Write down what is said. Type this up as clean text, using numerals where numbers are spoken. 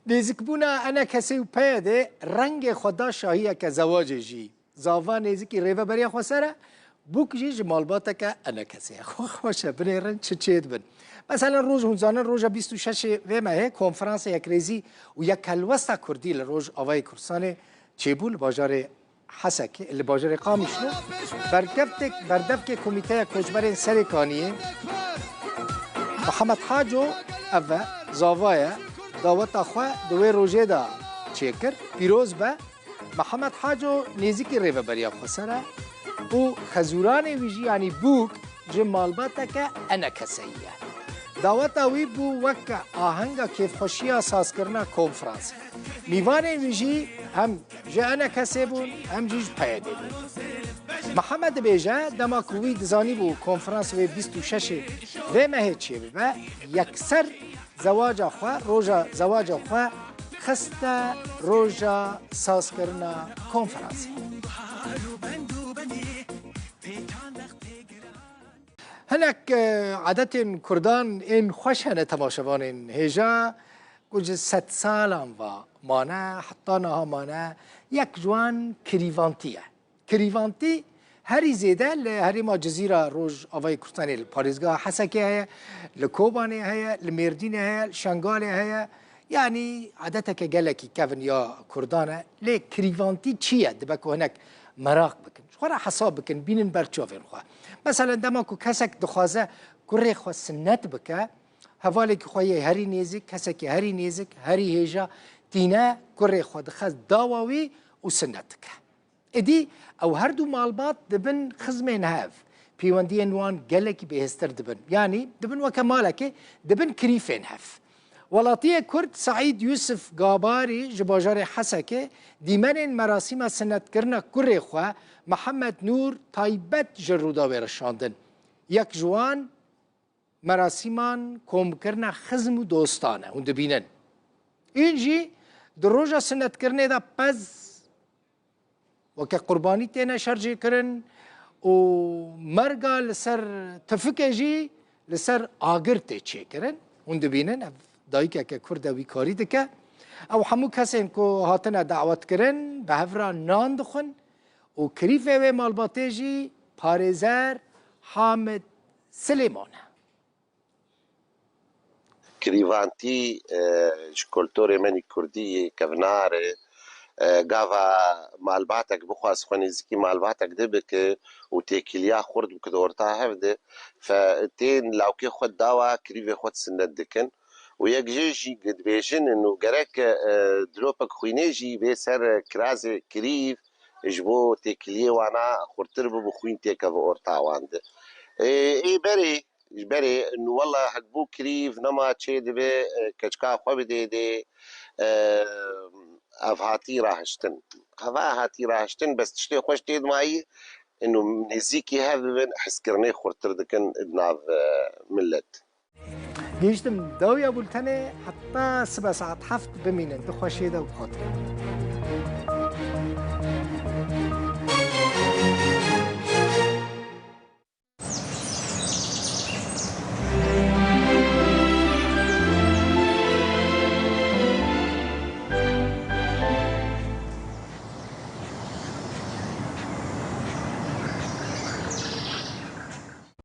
نزیک بونا انا کسی و پیاده رنگ خدا شاهیه که زواج جی زاوا نزیکی ریوه بریا خواسته بوک جی جمالباته که انا کسی خوشه بنیرن چید بن مثلا روز هنزانه روز 26 و ماه کنفرانس یک ریزی و یک کلوستا کردی لروز آوای کرسانه چیبول باجار حسکی الباجار قامشنو بردفت کمیته کجبر سرکانیه محمد حاجو اوه زاوایه دعوت خواه دوی روژه دا چیکر پیروز به محمد حاجو نیزی ریوه بریا خسره و خزوران ویجی یعنی بوک جمالباته که انا کسیه دعوت وی بو وکا آهنگا کیف خوشی اساس کرنا کنفرانس میوان ویجی هم جه انا کسی بون هم جیج پیاده بون محمد بیجه دما کوی دزانی بو کنفرانس و 26 و ماه چیه و یکسر زواج خواه روژا زواج خواه خسته روژا ساز کرنا کنفرانس هناك عادة كردان إن خوشن تماشوان هجا كوج 100 سالان و مانا حتى نها مانا یک جوان كريفانتيه كريفانتي هری زیده هری ما جزیره روز آوای کردانی پاریزگاه حسکی هیا لکوبانی هیا لمردین هیا شنگال هیا یعنی عادت که گلکی کفن یا کردانه لی کریوانتی چیه دبکو هنک مراق بکن خورا حساب بکن بینن برچوفین خواه مثلا دما کو کسک دخوازه کره خواه سنت بکه حوالی که خواهی هری نیزک کسکی هری نیزک هری هیجا تینه کره خواه دخواز داواوی و سنت که ادی او هر دو مالبات دبن خزمين هاف بيواندي انوان قالك بيهستر دبن يعني دبن وكمالك دبن كريفين هاف ولاتيه كرد سعيد يوسف قاباري جباجار حسكه ديمن مراسم سنة كرنا كريخوا محمد نور طيبت جرودا ورشاندن يك جوان مراسمان كوم كرنا خزم دوستانه وند بينن انجي دروجا سنة كرنا دا بز وكا قرباني تينا شرجي كرن ومرقا لسر تفكجي لسر آگر تيچه كرن وند بينن دايكا كا كردا ويكاري دكا او حمو كسين كو هاتنا دعوت كرن بهفرا نان دخن وكريفة و مالباتيجي پاريزر حامد سليمان كريفانتي كولتوري مني كردية كفناري گاوا مالباتك بخواس خونيزكي مالباتك دبك وتيكليا خرد بكدورتا هفده فتين لو كي خد داوا كريفي خد سند دكن ويك جيجي قد بيجن انه قرك دروبك خوينيجي بيسر كرازي كريف جبو تيكليا وانا خرطر بخوين تيكا بورتا وانده اي بري انه والله حقبو كريف نما تشي دبي كشكا خوب دي هاتي راهشتن هاتي راهشتن بس تشتي خوش تيد معي انه نزيكي هذا حس كرني خورتر دكن ادنا ملت جيشتم داوية بولتاني حتى 7 ساعات حفت بمينن تخوشي دا وخاطر